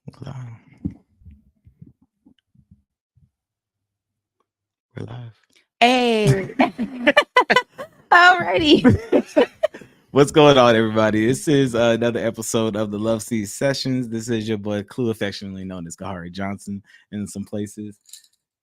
We're live. Hey. Alrighty. What's going on, everybody? This is another episode of the Love Seed Sessions. This is your boy Klue, affectionately known as Kahari Johnson in some places.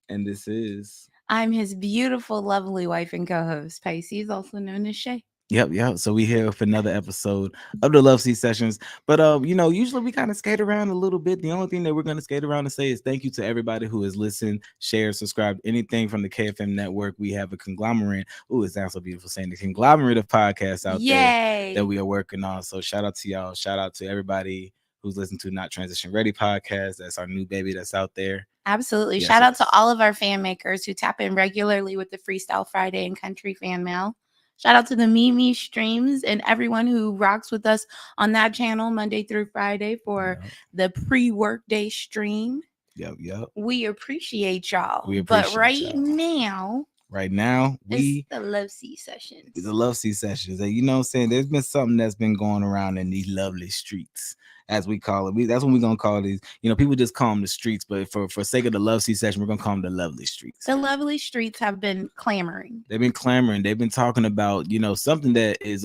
And this is... I'm his beautiful, lovely wife and co-host, Pisces, also known as Shay. Yep. So we here for another episode of the Love Seed Sessions. But usually we kind of skate around a little bit. The only thing that we're going to skate around and say is thank you to everybody who has listened, shared, subscribed, anything from the KFM network. We have a conglomerate. Ooh, it sounds so beautiful saying the conglomerate of podcasts out there that we are working on. So shout out to y'all. Shout out to everybody who's listened to Not Transition Ready podcast. That's our new baby that's out there. Absolutely. Yes, shout out to all of our fan makers who tap in regularly with the Freestyle Friday and Country Fan Mail. Shout out to the Mimi streams and everyone who rocks with us on that channel Monday through Friday for the pre-work day stream. Yep. We appreciate y'all. But right now, it's the Love Seed Sessions. It's the Love Seed Sessions. And you know what I'm saying? There's been something that's been going around in these lovely streets, as we call it. That's what we're going to call these. You know, people just call them the streets, but for sake of the Love Seed Session, we're going to call them the lovely streets. The lovely streets have been clamoring. They've been clamoring. They've been talking about, something that is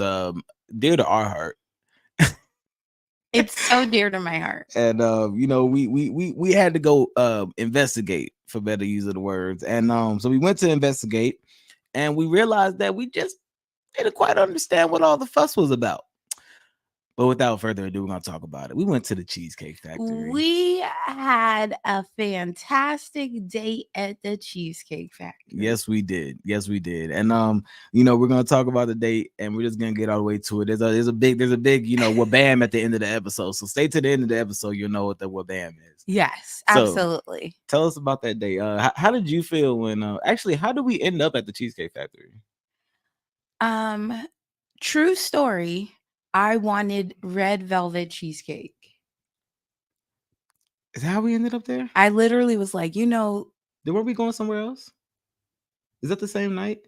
dear to our heart. It's so dear to my heart. And we had to go investigate, for better use of the words. And so we went to investigate, and we realized that we just didn't quite understand what all the fuss was about. But without further ado, we're going to talk about it. We went to the Cheesecake Factory. We had a fantastic date at the Cheesecake Factory. Yes, we did. And we're going to talk about the date, and we're just going to get all the way to it. There's a big, wabam at the end of the episode. So stay to the end of the episode. You'll know what the wabam is. Yes, absolutely. So, tell us about that day. How did you feel when, how did we end up at the Cheesecake Factory? True story. I wanted red velvet cheesecake. Is that how we ended up there? I literally was like, Then were we going somewhere else? Is that the same night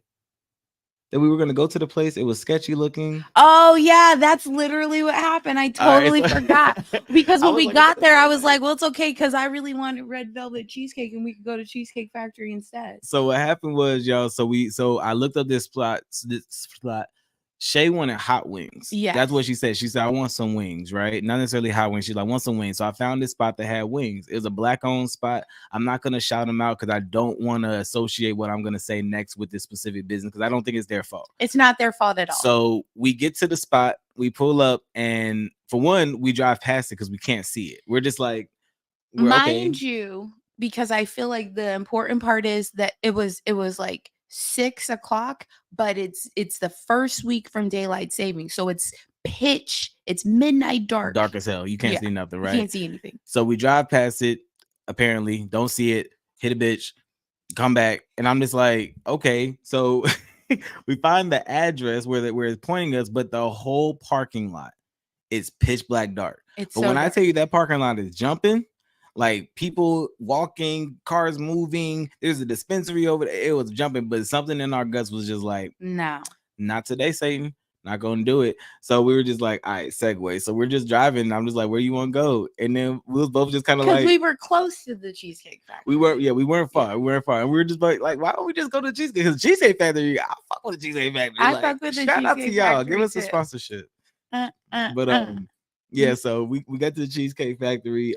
that we were going to go to the place? It was sketchy-looking. Oh, yeah, that's literally what happened. I totally forgot. Because when we got there, I was like, well, it's okay because I really wanted red velvet cheesecake and we could go to Cheesecake Factory instead. So what happened was, y'all, so I looked up this spot. Shay wanted hot wings. Yeah, that's what she said. She said, I want some wings, right? Not necessarily hot wings. She's like, I want some wings. So I found this spot that had wings. It was a black-owned spot. I'm not going to shout them out because I don't want to associate what I'm going to say next with this specific business because I don't think it's their fault. It's not their fault at all. So we get to the spot, we pull up, and for one, we drive past it because we can't see it. We're just like, mind you, because I feel like the important part is that it was like 6 o'clock, but it's the first week from daylight saving, so it's midnight dark as hell. You can't see nothing, right? You can't see anything. So we drive past it, apparently don't see it, hit a bitch, come back, and I'm just like, okay. So we find the address where it's pointing us, but the whole parking lot is pitch black dark. I tell you that parking lot is jumping, like people walking, cars moving. There's a dispensary over there. It was jumping, but something in our guts was just like, no, not today, Satan. Not gonna do it. So we were just like, all right, segue. So we're just driving. And I'm just like, where you want to go? And then we was both just kind of like, we were close to the Cheesecake Factory. We weren't far. And we were just like, why don't we just go to Cheesecake? Because Cheesecake Factory, I fuck with the Cheesecake Factory. I fuck with the Cheesecake Factory. Shout out to y'all. Factory Give us too. a sponsorship. So we got to the Cheesecake Factory.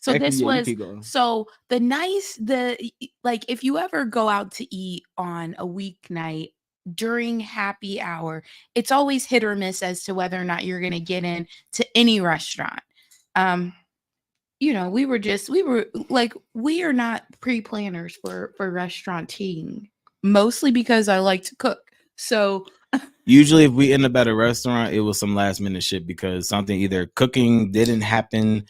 So this was if you ever go out to eat on a weeknight during happy hour, it's always hit or miss as to whether or not you're going to get in to any restaurant. We are not pre-planners for restauranting, mostly because I like to cook. So usually if we end up at a restaurant, it was some last minute shit because something either cooking didn't happen.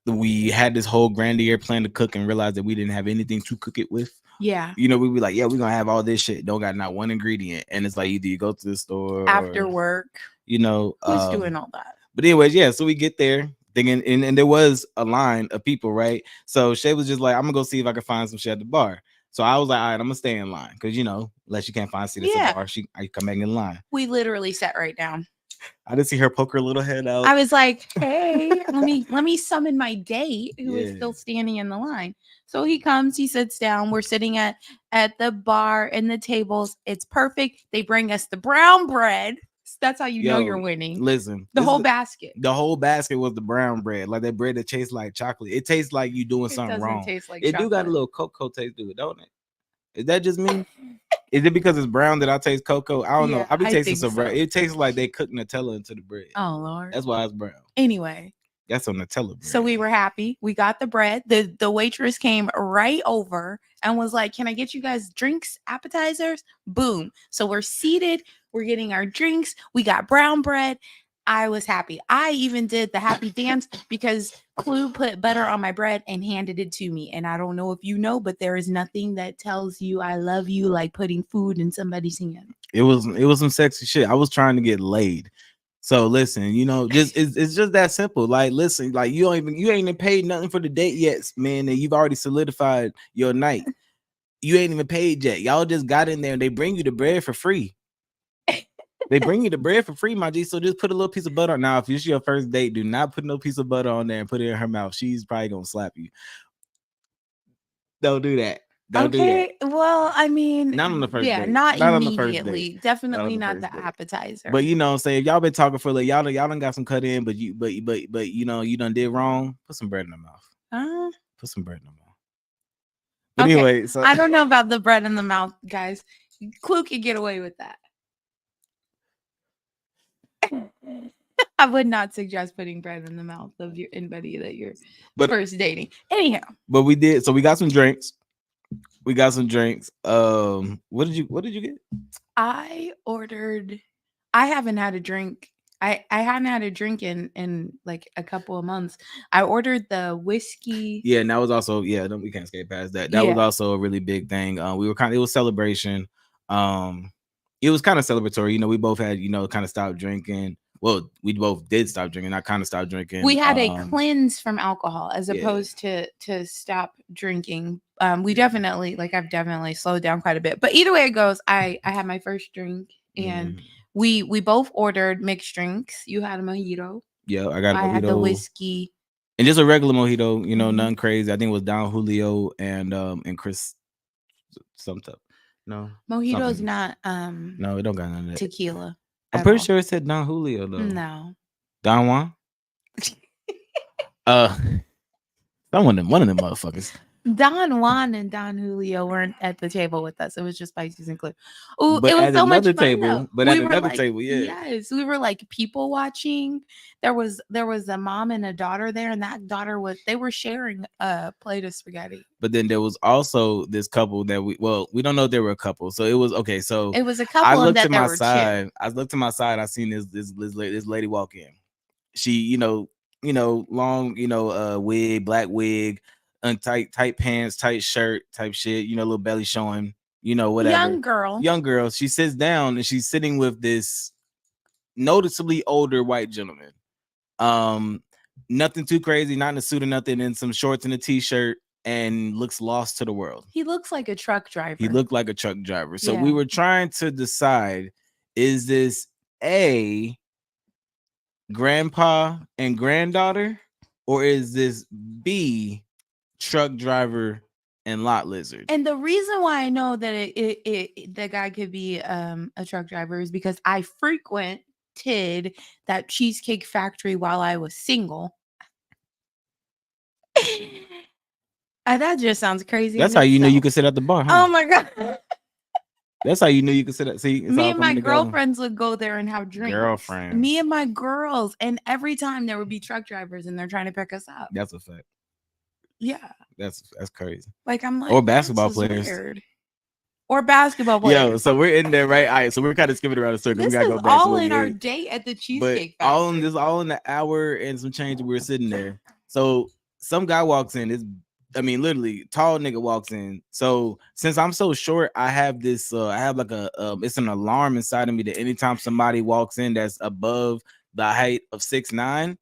We had this whole grandeur plan to cook and realized that we didn't have anything to cook it with. Yeah. We'd be like, we're going to have all this shit. Don't got not one ingredient. And it's like either you go to the store after work. Who's doing all that? But anyways, so we get there thinking, and there was a line of people, right? So Shay was just like, I'm going to go see if I can find some shit at the bar. So I was like, all right, I'm going to stay in line. Because, unless you can't find a seat at the bar, I come back in line. We literally sat right down. I didn't see her poke her little head out. I was like, hey, let me summon my date who is Yeah. still standing in the line. So he comes, he sits down. We're sitting at the bar and the tables. It's perfect. They bring us the brown bread. That's how you know you're Yo, winning. listen, The whole basket. the whole basket was the brown bread, like that bread that tastes like chocolate. It tastes like you doing It something doesn't wrong. taste like It do got a chocolate. little cocoa taste to it, don't it? Is that just me? Is it because it's brown that I taste cocoa? I don't know. Yeah, I be I tasting think some bread. so. It tastes like they cook Nutella into the bread. Oh Lord. That's why it's brown. Anyway, That's a Nutella so bread. we were happy. We got the bread. The waitress came right over and was like, "Can I get you guys drinks, appetizers?" Boom. So we're seated. We're getting our drinks. We got brown bread. I was happy. I even did the happy dance because Klue put butter on my bread and handed it to me. And I don't know if you know, but there is nothing that tells you I love you like putting food in somebody's hand. It was some sexy shit. I was trying to get laid. So listen, you know, just it's just that simple. Like, listen, like you ain't even paid nothing for the date yet, man, and you've already solidified your night. You ain't even paid yet. Y'all just got in there and they bring you the bread for free. They bring you the bread for free, my G. So just put a little piece of butter on. Now, if it's your first date, do not put no piece of butter on there and put it in her mouth. She's probably gonna slap you. Don't do that. Don't do that. Okay, well, I mean, Not on the first yeah, date. not Not on the first date. immediately. Not on Definitely the not first the date. appetizer. But you know, say if y'all been talking for like y'all done got some cut in, but you know you done did wrong. Put some bread in the mouth. Put some bread in the mouth. But Okay, anyway, so I don't know about the bread in the mouth, guys. Klue can get away with that. I would not suggest putting bread in the mouth of your anybody that you're but first dating. Anyhow, but we did. So we got some drinks. We got some drinks. What did you get? I ordered. I haven't had a drink. I hadn't had a drink in like a couple of months. I ordered the whiskey. Yeah, and that was also we can't skate past that. That was Yeah. also a really big thing. We were it was celebration. Um, it was kind of celebratory. You know, we both had kind of stopped drinking. Well, we both did stop drinking. I kind of stopped drinking. We had a cleanse from alcohol as yeah. opposed to stop drinking. We definitely I've definitely slowed down quite a bit. But either way it goes, I had my first drink and we both ordered mixed drinks. You had a mojito. Yeah, I got a mojito. I had the whiskey. And just a regular mojito, nothing crazy. I think it was Don Julio and Chris something. No. Mojito's something. not No, it don't got none of that. tequila. I'm pretty sure it said Don Julio though. No. Don Juan? one of them motherfuckers. Don Juan and Don Julio weren't at the table with us. It was just Pisces and Klue. Oh, But it was at so much another fun. table, but we at were another table, yeah. Yes, we were like people watching. There was a mom and a daughter there, and that daughter they were sharing a plate of spaghetti. But then there was also this couple that we don't know if they were a couple. So it was okay. So it was a couple. I looked that to my were side. chill. I looked to my side. I seen this lady walk in. She, long, wig, black wig, tight pants, tight shirt, type shit, little belly showing, whatever. Young girl. She sits down and she's sitting with this noticeably older white gentleman. Nothing too crazy, not in a suit or nothing, in some shorts and a t-shirt, and looks lost to the world. He looks like a truck driver. He looked like a truck driver. So we were trying to decide, is this A, grandpa and granddaughter, or is this B, truck driver and lot lizard? And the reason why I know that the guy could be a truck driver is because I frequented that Cheesecake Factory while I was single. That just sounds crazy. That's how you know you could sit at the bar, huh? Oh my god. That's how you knew you could sit at. See, me and my girlfriends would go there and have drinks. Girlfriends. Me and my girls, and every time there would be truck drivers and they're trying to pick us up. That's a fact. Yeah. That's crazy. I'm like, or basketball players. Weird. Or basketball players. Yo, so we're in there, right? All right, so we're kind of skipping around the circle. This we gotta is go back all to in our date at the Cheesecake Factory. All in the hour and some change. We were sitting there. So some guy walks in. Literally tall nigga walks in. So since I'm so short, I have this. I have like it's an alarm inside of me that anytime somebody walks in that's above the height of 6'9",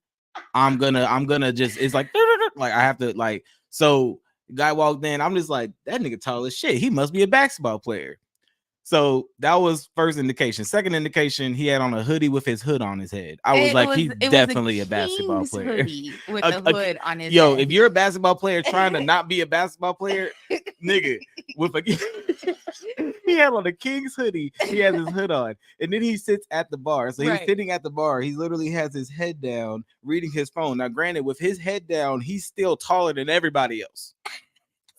I'm gonna just. It's like I have to like. So guy walked in. I'm just like, that nigga tall as shit. He must be a basketball player. So that was first indication. Second indication, he had on a hoodie with his hood on his head. I was It like, was he's it was a definitely a basketball King's player. hoodie with A- a a- hood on his Yo, if head. you're a basketball player trying to not be a basketball player, nigga, with a he had on a King's hoodie, he has his hood on, and then he sits at the bar. So he's Right. sitting at the bar. He literally has his head down, reading his phone. Now, granted, with his head down, he's still taller than everybody else.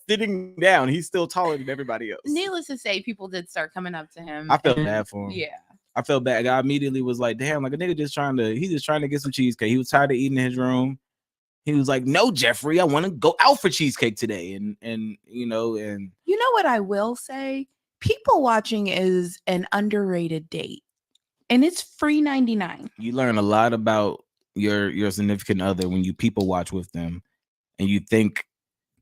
Sitting down, he's still taller than everybody else. Needless to say, people did start coming up to him. I felt and- bad for him. Yeah. I felt bad. I immediately was like, damn, like a nigga he's just trying to get some cheesecake. He was tired of eating in his room. He was like, no, Jeffrey, I want to go out for cheesecake today. And You know what I will say? People watching is an underrated date. And it's free 99. you learn a lot about your significant other when you people watch with them, and you think,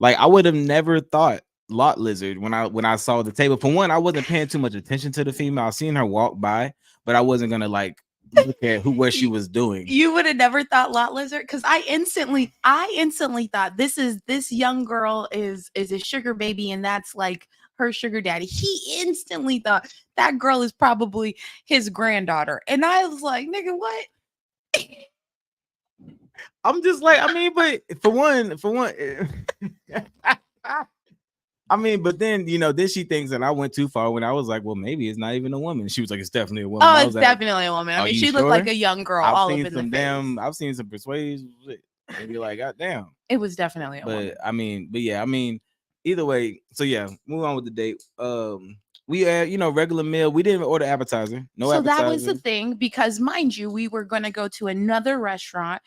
like, I would have never thought lot lizard when I saw the table. For one, I wasn't paying too much attention to the female. I seen her walk by, but I wasn't gonna like look at what she was doing. You would have never thought lot lizard, because I instantly thought this young girl is a sugar baby, and that's like her sugar daddy. He instantly thought that girl is probably his granddaughter, and I was like, nigga, what? I'm just like, I mean, but for one, I mean, but then then she thinks that I went too far when I was like, well, maybe it's not even a woman. She was like, it's definitely a woman. Oh, I it's was like, definitely a woman. I "Are mean, you she looked like sure?" a young girl I've all seen up in the some face. I've seen some persuasion shit, and you're like, God damn. It was definitely a woman. But yeah, I mean, either way. So yeah, move on with the date. We had regular meal. We didn't even order appetizer. No So appetizer. that was the thing, because mind you, we were going to go to another restaurant,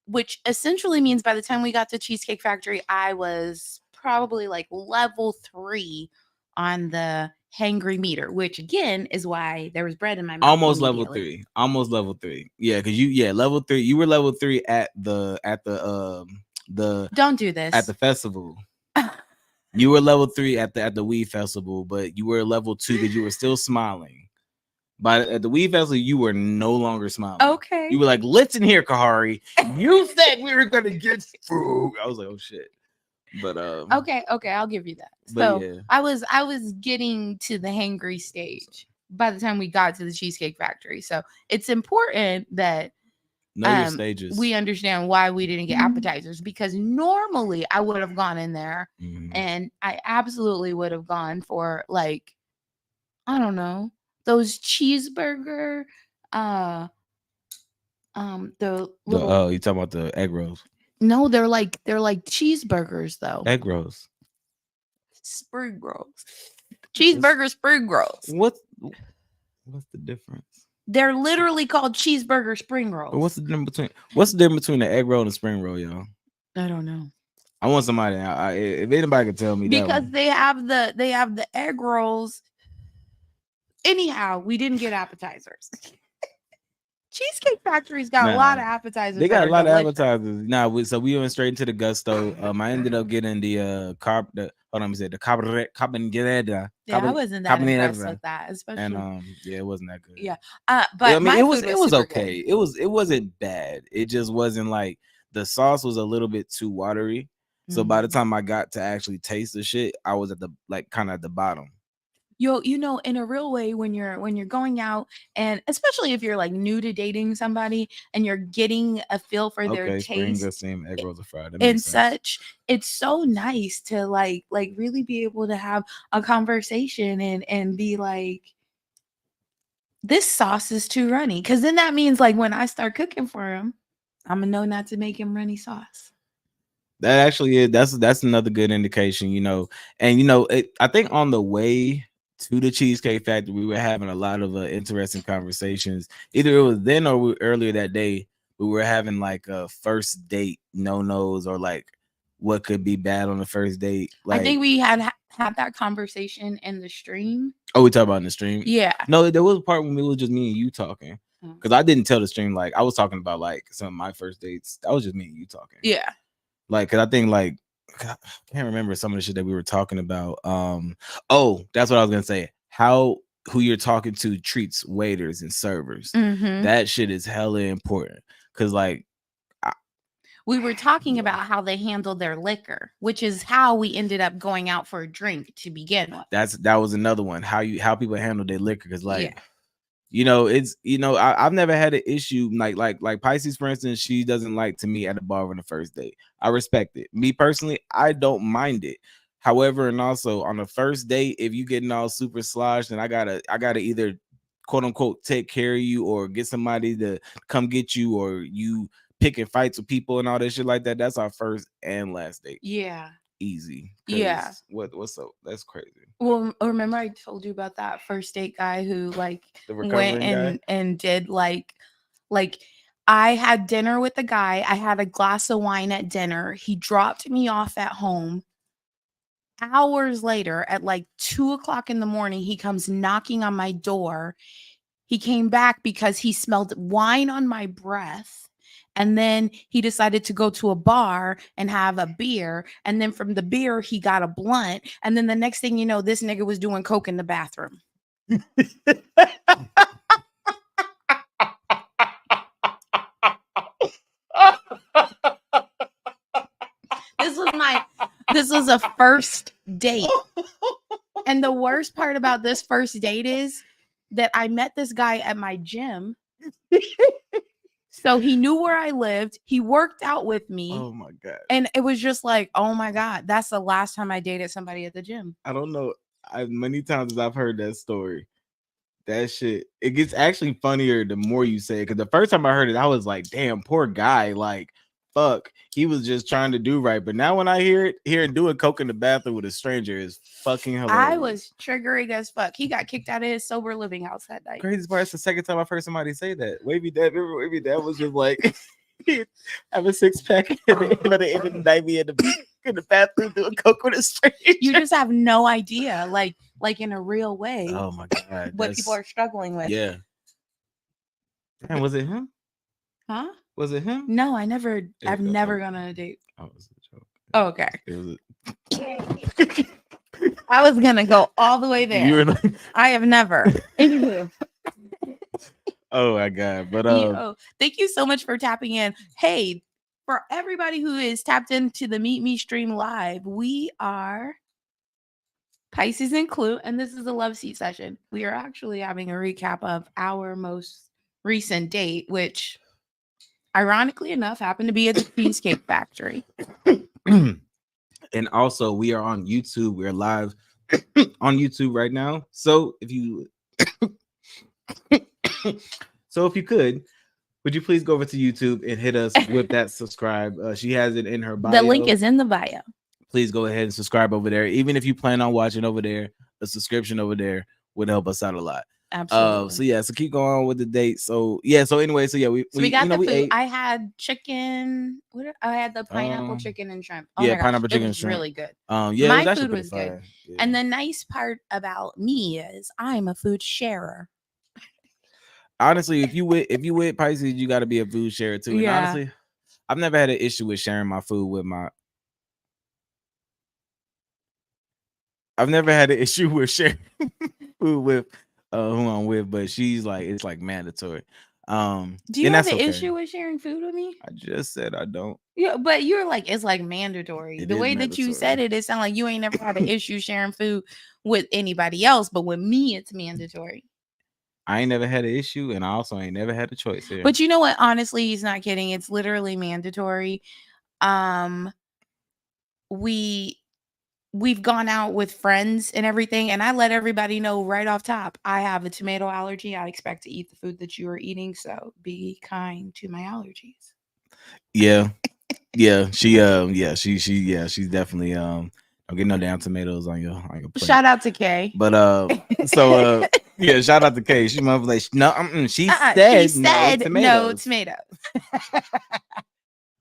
which essentially means by the time we got to Cheesecake Factory, I was probably like level 3 on the hangry meter, which again is why there was bread in my mouth. Almost level immediately. 3. Almost level 3. Yeah, because level 3. You were level 3 at the Don't do this. at the festival. You were level 3 at the weed festival, but you were level 2 because you were still smiling. But at the weed festival, you were no longer smiling. Okay. You were like, listen here, Kahari. You said we were gonna get food. I was like, oh shit. But okay, I'll give you that. But So yeah. I was getting to the hangry stage by the time we got to the Cheesecake Factory. So it's important that know your stages. we understand why we didn't get appetizers, because normally I would have gone in there and I absolutely would have gone for, like, I don't know, those cheeseburger, the little you talking about the egg rolls? No, they're like cheeseburgers though. Egg rolls. Sprig rolls. Cheeseburger sprig rolls. What's the difference? They're literally called cheeseburger spring rolls. But what's the difference between the egg roll and the spring roll, y'all? I don't know. I want somebody. If anybody can tell me that, because they have the egg rolls. Anyhow, we didn't get appetizers. Cheesecake Factory's got a lot of appetizers. They got a lot of appetizers. So we went straight into the gusto. I ended up getting the cabanera. Yeah, I wasn't that impressed with that, especially. And it wasn't that good. Yeah, but I mean, it was okay. Good. It wasn't bad. It just wasn't like, the sauce was a little bit too watery. So by the time I got to actually taste the shit, I was at the kind of at the bottom. In a real way, when you're going out, and especially if you're like new to dating somebody and you're getting a feel for their taste, egg rolls are fried and such, it's so nice to like really be able to have a conversation and be like, this sauce is too runny, because then that means like when I start cooking for him, I'm gonna know not to make him runny sauce. That actually is that's another good indication, and I think on the way to the Cheesecake Factory, we were having a lot of interesting conversations. Either it was then or earlier that day, we were having like a first date no-nos, or like what could be bad on the first date. Like, I think we had that conversation in the stream. Oh, we talked about in the stream? Yeah. No, there was a part when it was just me and you talking. Because I didn't tell the stream, like, I was talking about like some of my first dates. That was just me and you talking. Yeah. Like, because I think like, I can't remember some of the shit that we were talking about. Oh, that's what I was gonna say. Who you're talking to treats waiters and servers. That shit is hella important. Cause like, we were talking Yeah. about how they handled their liquor, which is how we ended up going out for a drink to begin with. That was another one. How people handle their liquor, because Yeah. like, it's I've never had an issue like Pisces, for instance. She doesn't like to meet at a bar on the first date. I respect it. Me personally, I don't mind it. However, and also on the first date, if you getting all super sloshed, and I gotta either quote unquote take care of you or get somebody to come get you, or you picking fights with people and all that shit like that. That's our first and last date. Yeah. Easy. Yeah. Cause what's up? That's crazy. Well, remember I told you about that first date guy who like The went recovering guy. and did like I had dinner with the guy. I had a glass of wine at dinner. He dropped me off at home. Hours later, at like 2 o'clock in the morning, he comes knocking on my door. He came back because he smelled wine on my breath. And then he decided to go to a bar and have a beer. And then from the beer, he got a blunt. And then the next thing you know, this nigga was doing coke in the bathroom. This was a first date. And the worst part about this first date is that I met this guy at my gym. So he knew where I lived. He worked out with me. Oh my god. And it was just like, oh my God, that's the last time I dated somebody at the gym. I don't know. Many times as I've heard that story, that shit, it gets actually funnier the more you say it. Because the first time I heard it, I was like, damn, poor guy. Like, fuck. He was just trying to do right. But now when I hearing doing coke in the bathroom with a stranger is fucking hilarious. I was triggering as fuck. He got kicked out of his sober living house that night. Crazy part, it's the second time I've heard somebody say that. Wavy Dad was just like have a six pack and by the end of the night be in the bathroom doing coke with a stranger. You just have no idea, like in a real way. Oh my god, what people are struggling with. Yeah. And was it him? Huh? Was it him? No, I've never gone on a date. Oh, it was a joke. Oh, okay. It was I was gonna go all the way there. You were like, I have never. oh my god. But thank you so much for tapping in. Hey, for everybody who is tapped into the Meet Me stream live, we are Pisces and Klue, and this is a love seat session. We are actually having a recap of our most recent date, which ironically enough happened to be at the Cheesecake Factory. And also we are on YouTube. We're live on YouTube right now. So if you could, would you please go over to YouTube and hit us with that subscribe? She has it in her bio. The link is in the bio. Please go ahead and subscribe over there. Even if you plan on watching over there, a subscription over there would help us out a lot. Absolutely. So keep going on with the date. So anyway, we got the food. Ate. I had chicken. I had the pineapple chicken and shrimp. Oh yeah, pineapple chicken and shrimp. Really good. My food was good. Yeah. And the nice part about me is I'm a food sharer. Honestly, if you with Pisces, you got to be a food sharer too. And honestly, I've never had an issue with sharing my food with my. I've never had an issue with sharing food with who I'm with, but she's like, it's like mandatory. Do you have an issue with sharing food with me? I just said I don't. Yeah, but you're like, it's like mandatory. The way that you said it, it sounded like you ain't never had an issue sharing food with anybody else, but with me, it's mandatory. I ain't never had an issue, and I also ain't never had a choice here. But you know what? Honestly, he's not kidding. It's literally mandatory. We've gone out with friends and everything, and I let everybody know right off top, I have a tomato allergy. I expect to eat the food that you are eating, so be kind to my allergies. Yeah. She's definitely don't get no damn tomatoes on your plate. Shout out to Kay. But shout out to Kay. She must be like, no, she said no tomatoes.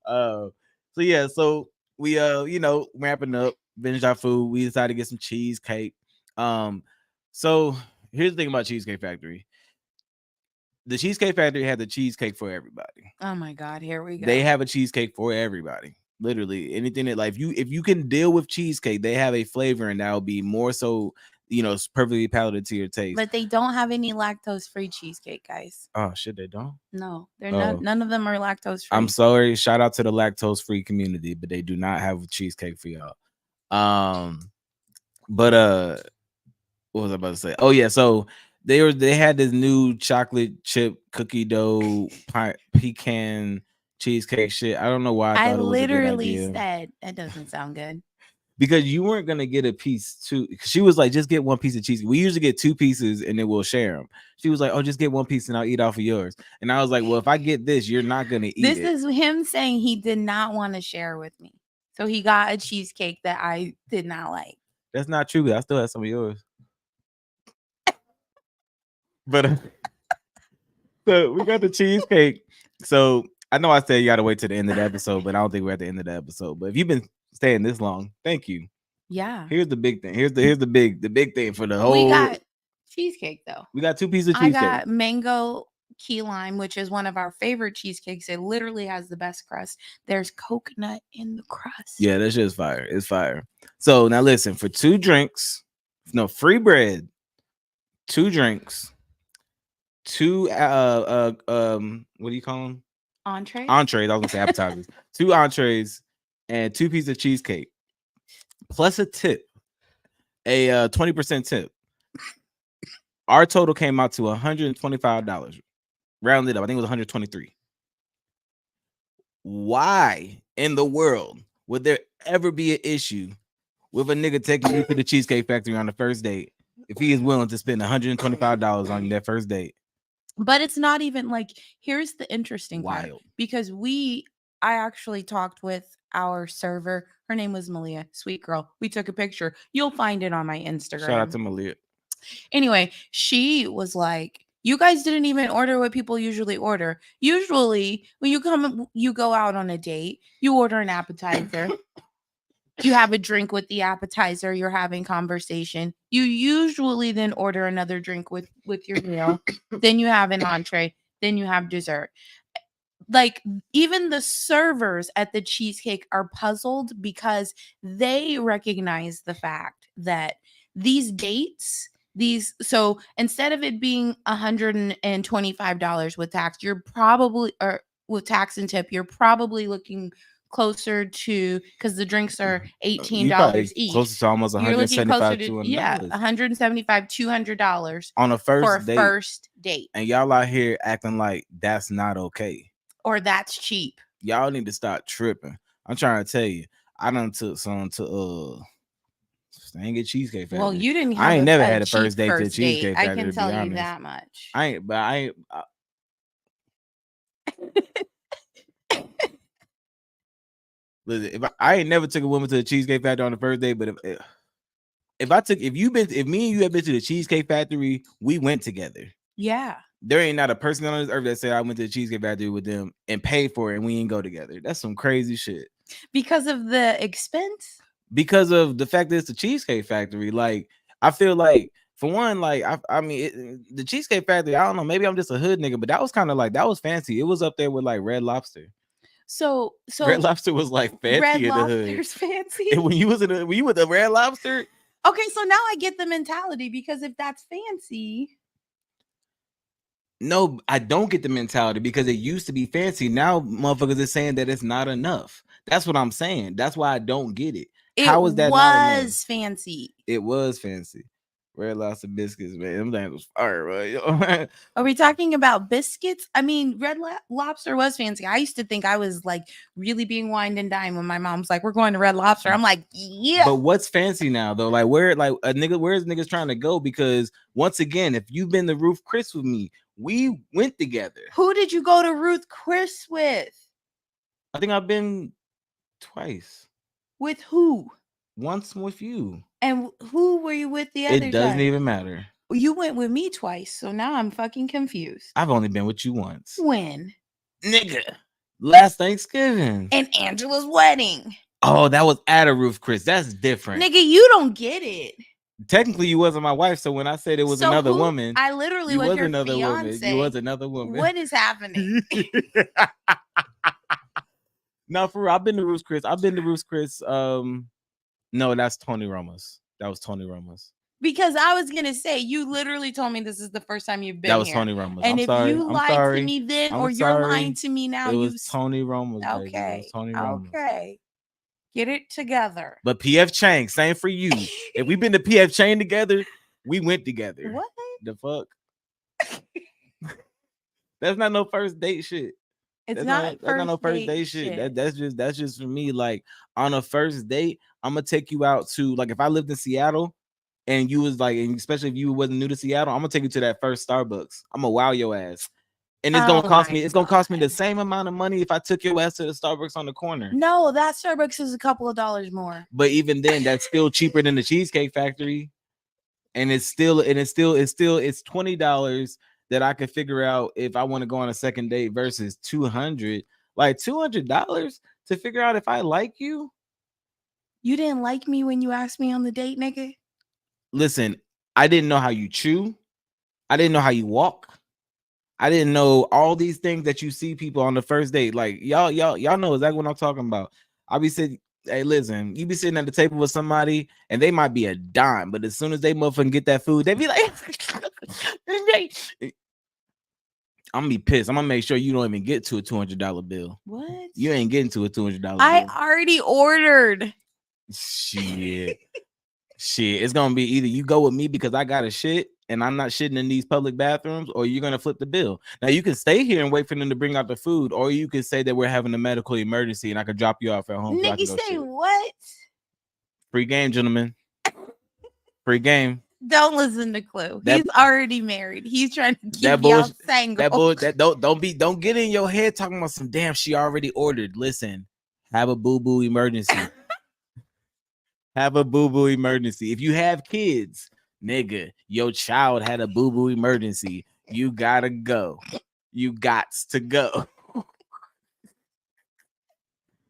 So we wrapping up, finished our food. We decided to get some cheesecake. So here's the thing about Cheesecake Factory. The Cheesecake Factory had the cheesecake for everybody. Oh my God, here we go. They have a cheesecake for everybody. Literally anything that, like, if you can deal with cheesecake, they have a flavor, and that'll be more so it's perfectly palatable to your taste. But they don't have any lactose-free cheesecake, guys. Oh shit, they don't. No, they're Oh, none of them are lactose-free. I'm sorry. Shout out to the lactose free community, but they do not have a cheesecake for y'all. Um, but what was I about to say? Oh yeah, so they had this new chocolate chip cookie dough pecan cheesecake shit. I don't know why I I thought it was a good literally idea. said that doesn't sound good. Because you weren't gonna get a piece too. She was like, just get one piece of cheese. We usually get 2 pieces and then we'll share them. She was like, oh, just get one piece and I'll eat off of yours. And I was like, well, if I get this, you're not gonna eat This it. is him saying he did not want to share with me. So he got a cheesecake that I did not like. That's not true. I still have some of yours. But so we got the cheesecake. So I know I said you gotta wait to the end of the episode, but I don't think we're at the end of the episode. But if you've been staying this long, thank you. Yeah. Here's the big thing. Here's the big thing for the whole. We got cheesecake though. We got 2 pieces of I cheesecake. got mango key lime, which is one of our favorite cheesecakes. It literally has the best crust. There's coconut in the crust. Yeah, that shit is fire. It's fire. So now listen, for 2 drinks, no free bread, 2 drinks, 2 what do you call them? Entree. Entrees. I was gonna say appetizers. 2 entrees and 2 pieces of cheesecake, plus a tip, a 20% tip. Our total came out to $125. Rounded up, I think it was 123. Why in the world would there ever be an issue with a nigga taking you to the Cheesecake Factory on the first date if he is willing to spend $125 on that first date? But it's not even like, here's the interesting part. Wild. Because I actually talked with our server. Her name was Malia, sweet girl. We took a picture. You'll find it on my Instagram. Shout out to Malia. Anyway, she was like, you guys didn't even order what people usually order. Usually, when you go out on a date, you order an appetizer. You have a drink with the appetizer. You're having conversation. You usually then order another drink with your meal. Then you have an entree. Then you have dessert. Like, even the servers at the cheesecake are puzzled because they recognize the fact that these dates, so instead of it being $125 with tax, you're probably, or with tax and tip, you're probably looking closer to, because the drinks are $18 each. Closer to almost $175, $200. $175, $200 on a first for a date. first date. And y'all out here acting like that's not okay. Or that's cheap. Y'all need to stop tripping. I'm trying to tell you, I done took some to ain't get Cheesecake Factory. Well, you didn't. I ain't never had a first date to Cheesecake Factory. I can tell you that much. I ain't. Listen, I ain't never took a woman to the Cheesecake Factory on the first date, but if me and you have been to the Cheesecake Factory, we went together. Yeah. There ain't not a person on this earth that said I went to the Cheesecake Factory with them and paid for it and we ain't go together. That's some crazy shit. Because of the expense? Because of the fact that it's the Cheesecake Factory. Like, I feel like, for one, like, I mean, the Cheesecake Factory, I don't know, maybe I'm just a hood nigga, but that was kind of like, that was fancy. It was up there with like Red Lobster. So Red Lobster was like fancy Red in the hood. Lobster's fancy. And when you were the Red Lobster. Okay, so now I get the mentality, because if that's fancy. No, I don't get the mentality, because it used to be fancy. Now motherfuckers are saying that it's not enough. That's what I'm saying. That's why I don't get it. How is that not enough? Fancy. It was fancy. Red Lobster biscuits, man. Them things was fire, right? Are we talking about biscuits? I mean, Red Lobster was fancy. I used to think I was like really being wined and dined when my mom's like, "We're going to Red Lobster." I'm like, yeah. But what's fancy now though? Like, where's niggas trying to go? Because once again, if you've been to Ruth Chris with me, we went together. Who did you go to Ruth Chris with? I think I've been twice. With who? Once with you. And who were you with the other time? It doesn't even matter. You went with me twice, so now I'm fucking confused. I've only been with you once. When? Nigga. Last Thanksgiving. And Angela's wedding. Oh, that was at a Ruth Chris. That's different. Nigga, you don't get it. Technically, you wasn't my wife, so when I said it was another woman, I literally was your another fiance. woman. You was another woman. What is happening? No, for real, I've been to Ruth Chris. No, that's Tony Roma's. That was Tony Roma's. Because I was gonna say, you literally told me this is the first time you've That been was here. Tony Roma's. And I'm if sorry. you I'm lied to sorry. me then, I'm or you're lying sorry. to me now, It was Tony Roma's, baby. It was okay. Tony Roma's. Okay. Get it together. But PF Chang, same for you. If we've been to PF Chang together, we went together. What? The fuck? That's not no first date shit. It's That's not no first first date date shit. shit. That's just for me. Like on a first date, I'm gonna take you out to, like, if I lived in Seattle and you was like, and especially if you wasn't new to Seattle, I'm gonna take you to that first Starbucks. I'm gonna wow your ass. And it's gonna Oh cost my me, it's gonna cost me the God. same amount of money if I took your ass to the Starbucks on the corner. No, that Starbucks is a couple of dollars more. But even then, that's still cheaper than the Cheesecake Factory. And it's it's $20 that I could figure out if I want to go on a second date versus 200. Like $200 to figure out if I like you. You didn't like me when you asked me on the date, nigga? Listen, I didn't know how you chew. I didn't know how you walk. I didn't know all these things that you see people on the first date. Like y'all know exactly what I'm talking about. I'll be sitting, hey, listen, you be sitting at the table with somebody and they might be a dime, but as soon as they motherfucking get that food, they be like, I'm gonna be pissed. I'm gonna make sure you don't even get to a $200 bill. What? You ain't getting to a $200 I bill. already ordered. Shit. Shit. It's gonna be either you go with me because I got a shit and I'm not shitting in these public bathrooms, or you're gonna flip the bill. Now you can stay here and wait for them to bring out the food, or you can say that we're having a medical emergency and I can drop you off at home so I Nigga, can go say shit. what? Free game, gentlemen. Free game. Don't listen to Klue. That- He's already married. He's trying to keep That y'all bullshit. single. That bull. That don't get in your head talking about some damn. She already ordered. Listen, have a boo boo emergency. Have a boo boo emergency. If you have kids, nigga, your child had a boo boo emergency. You gotta go. You gots to go.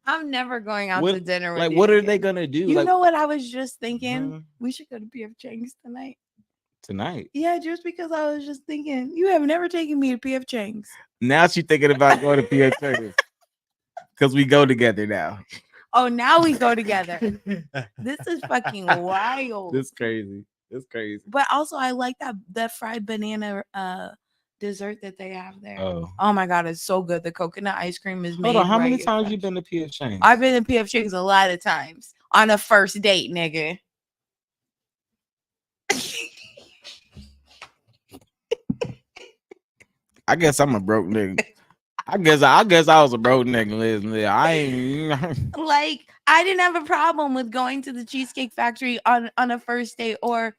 I'm never going out to dinner with Like, you. what are again. they gonna do? You like, know what I was just thinking? Mhm. We should go to PF Chang's tonight. Tonight? Yeah, just because I was just thinking, you have never taken me to PF Chang's. Now she thinking about going to PF because we go together now. Oh, now we go together. This is fucking wild. This crazy. It's crazy. But also, I like that fried banana dessert that they have there. Oh. Oh my god, it's so good. The coconut ice cream is made. Hold on, how many right times fresh. you been to PF Chang's? I've been to PF Chang's a lot of times on a first date, nigga. I guess I'm a broke nigga. I guess I was a broke nigga. Listen, I ain't Like, I didn't have a problem with going to the Cheesecake Factory on a first date, or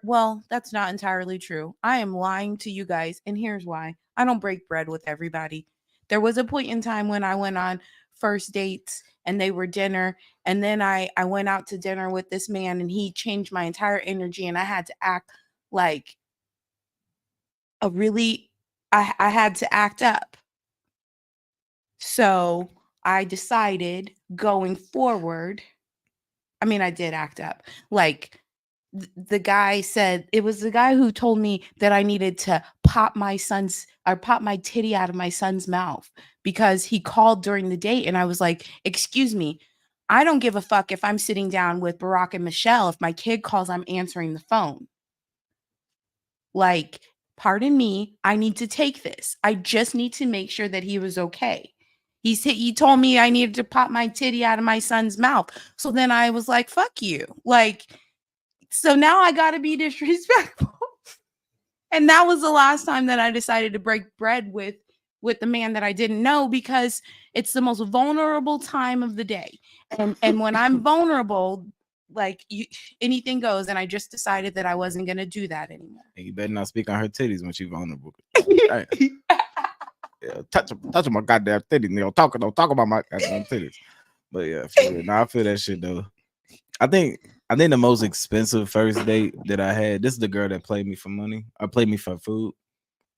well, that's not entirely true. I am lying to you guys, and here's why. I don't break bread with everybody. There was a point in time when I went on first dates and they were dinner, and then I went out to dinner with this man and he changed my entire energy, and I had to act like I had to act up. So I decided going forward, I mean, I did act up. Like, the guy said, it was the guy who told me that I needed to pop my titty out of my son's mouth because he called during the date. And I was like, excuse me, I don't give a fuck if I'm sitting down with Barack and Michelle. If my kid calls, I'm answering the phone. Like, pardon me, I need to take this. I just need to make sure that he was okay. He told me I needed to pop my titty out of my son's mouth. So then I was like, fuck you. Like, so now I got to be disrespectful. And that was the last time that I decided to break bread with the man that I didn't know, because it's the most vulnerable time of the day. And when I'm vulnerable, like, anything goes. And I just decided that I wasn't going to do that anymore. And you better not speak on her titties when she's vulnerable. Right. Yeah, touch my goddamn titties. Don't talk about my goddamn titties. But yeah, for real. Nah, I feel that shit though. I think the most expensive first date that I had, this is the girl that played me for money or played me for food.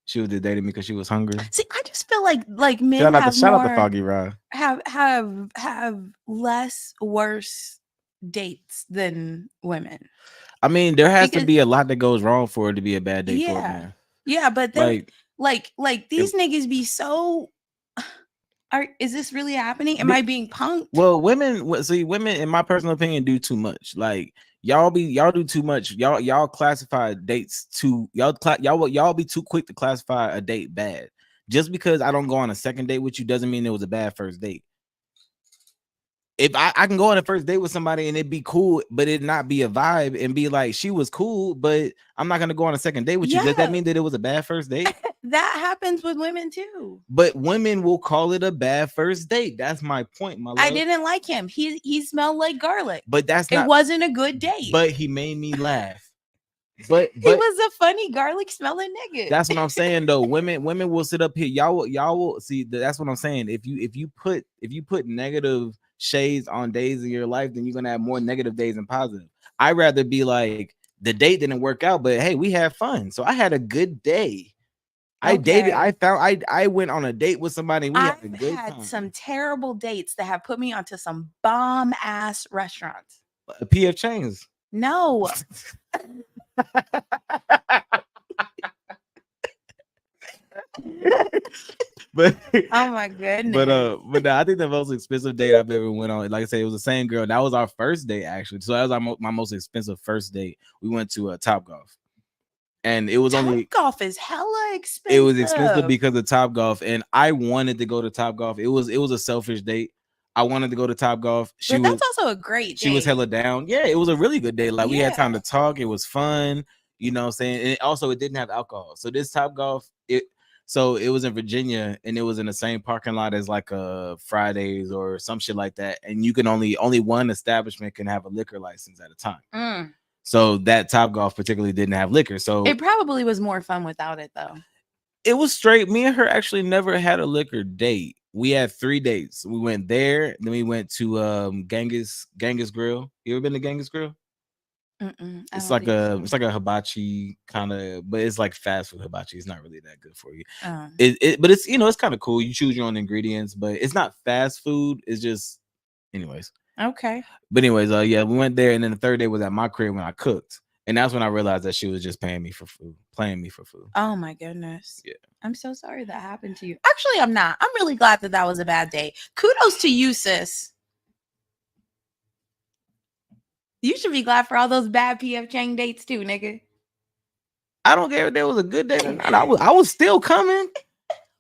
She was just dating me because she was hungry. See, I just feel like men Shout out have to Foggy Rye. have less worse dates than women. I mean, there has to be a lot that goes wrong for it to be a bad date for a man. Yeah, but like these niggas be so. Is this really happening? Am I being punked? Well, women, in my personal opinion, do too much. Like y'all do too much. Y'all classify dates too. Y'all be too quick to classify a date bad. Just because I don't go on a second date with you doesn't mean it was a bad first date. If I can go on a first date with somebody and it'd be cool, but it not be a vibe and be like, she was cool, but I'm not gonna go on a second date with you. Does that mean that it was a bad first date? That happens with women too. But women will call it a bad first date. That's my point, my love. I didn't like him. He smelled like garlic. But it wasn't a good date. But he made me laugh. But he was a funny garlic smelling nigga. That's what I'm saying though. Women will sit up here. Y'all will see. That's what I'm saying. If you put negative shades on days in your life, then you're gonna have more negative days than positive. I'd rather be like, the date didn't work out, but hey, we had fun. So I had a good day. I dated. I went on a date with somebody. And I've had some terrible dates that have put me onto some bomb ass restaurants. PF Chang's. No. But oh my goodness. But no, I think the most expensive date I've ever went on, like I said, it was the same girl. That was our first date actually. So that was my most expensive first date. We went to Top Golf. And it was Top Golf is hella expensive. It was expensive because of Top Golf, and I wanted to go to Top Golf. It was a selfish date. I wanted to go to Top Golf. But that's also a great date. She was hella down. Yeah, it was a really good day. Like we had time to talk. It was fun. You know what I'm saying? And it didn't have alcohol. So this Top Golf, it was in Virginia, and it was in the same parking lot as like a Fridays or some shit like that. And you can only one establishment can have a liquor license at a time. So that Top Golf particularly didn't have liquor. So it probably was more fun without it though. It was straight. Me and her actually never had a liquor date. We had 3 dates. We went there, then we went to Genghis Grill. You ever been to Genghis Grill? It's like a hibachi kind of, but it's like fast food hibachi. It's not really that good for you. But it's it's kind of cool. You choose your own ingredients, but it's not fast food. It's just, anyways. Okay. But anyways, we went there, and then the 3rd day was at my crib when I cooked, and that's when I realized that she was just playing me for food. Oh my goodness. Yeah. I'm so sorry that happened to you. Actually, I'm not. I'm really glad that was a bad day. Kudos to you, sis. You should be glad for all those bad PF Chang dates too, nigga. I don't care if there was a good day or not. I was still coming.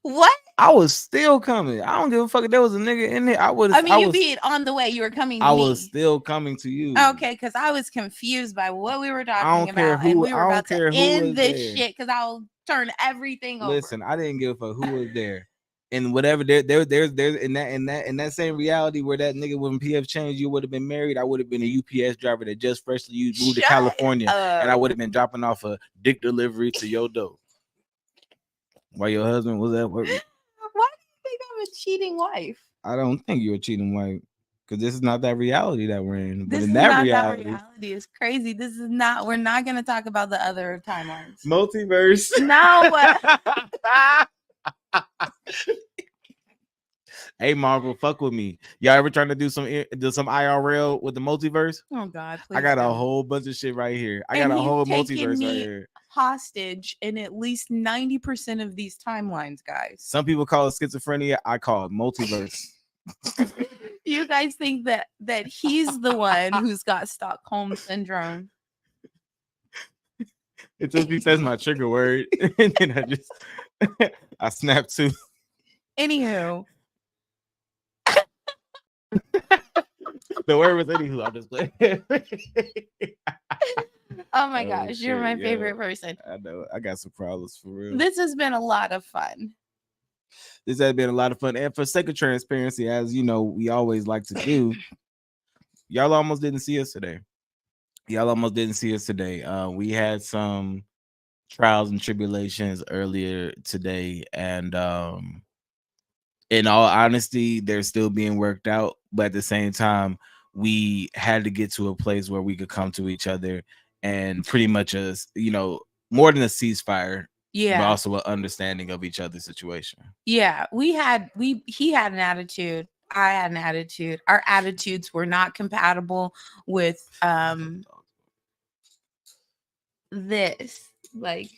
What? I was still coming. I don't give a fuck if there was a nigga in there. You being on the way. You were coming to me. I was still coming to you. Okay, because I was confused by what we were talking about. And we were about to end this shit because I'll turn everything over. Listen, I didn't give a fuck who was there. And whatever there's in that same reality where that nigga wouldn't PF Change, you would have been married. I would have been a UPS driver that just freshly moved to California, and I would have been dropping off a dick delivery to your door while your husband was at work. Why do you think I'm a cheating wife? I don't think you're a cheating wife, because this is not that reality that we're in. But that reality is crazy. This is not. We're not going to talk about the other timelines. Multiverse. No. Hey Marvel, fuck with me. Y'all ever trying to do some IRL with the multiverse? Oh God, please. I got a whole bunch of shit right here. I got a whole multiverse right here. Hostage in at least 90% of these timelines, guys. Some people call it schizophrenia. I call it multiverse. You guys think that he's the one who's got Stockholm syndrome? It just he says my trigger word, and then I snap too. Anywho. The word was anywho. I'm just playing. Oh my gosh, you're my favorite person. I know. I got some problems for real. This has been a lot of fun. This has been a lot of fun. And for sake of transparency, as you know, we always like to do, y'all almost didn't see us today. We had some trials and tribulations earlier today, and in all honesty, they're still being worked out. But at the same time, we had to get to a place where we could come to each other and pretty much more than a ceasefire, but also an understanding of each other's situation. Yeah, he had an attitude. I had an attitude. Our attitudes were not compatible with this. Like,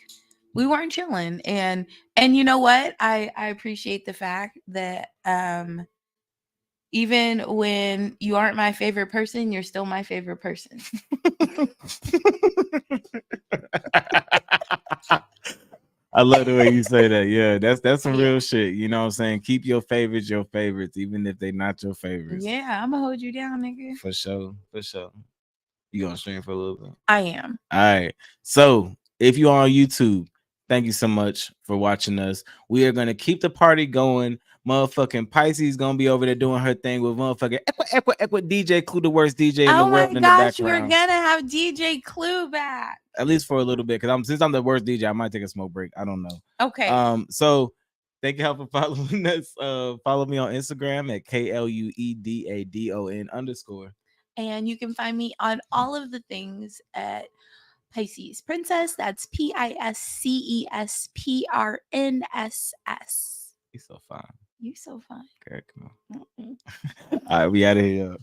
we weren't chilling. And you know what? I appreciate the fact that even when you aren't my favorite person, you're still my favorite person. I love the way you say that. Yeah, that's some Yeah. real shit. You know what I'm saying? Keep your favorites, even if they're not your favorites. Yeah, I'm gonna hold you down, nigga. For sure. For sure. You gonna stream for a little bit? I am. All right. So if you are on YouTube, thank you so much for watching us. We are gonna keep the party going. Motherfucking Pisces gonna be over there doing her thing with motherfucking Equa DJ Clue, the worst DJ in the Oh world my in the gosh, we're background. gonna have DJ Klue back. At least for a little bit, because since I'm the worst DJ, I might take a smoke break. I don't know. Okay. So thank you all for following us. Follow me on Instagram at KLUEDADON_. And you can find me on all of the things at Pisces Princess. That's PISCESPRNSS. He's so fine. You so fine. Okay, come on. Mm-mm. All right, we out of here.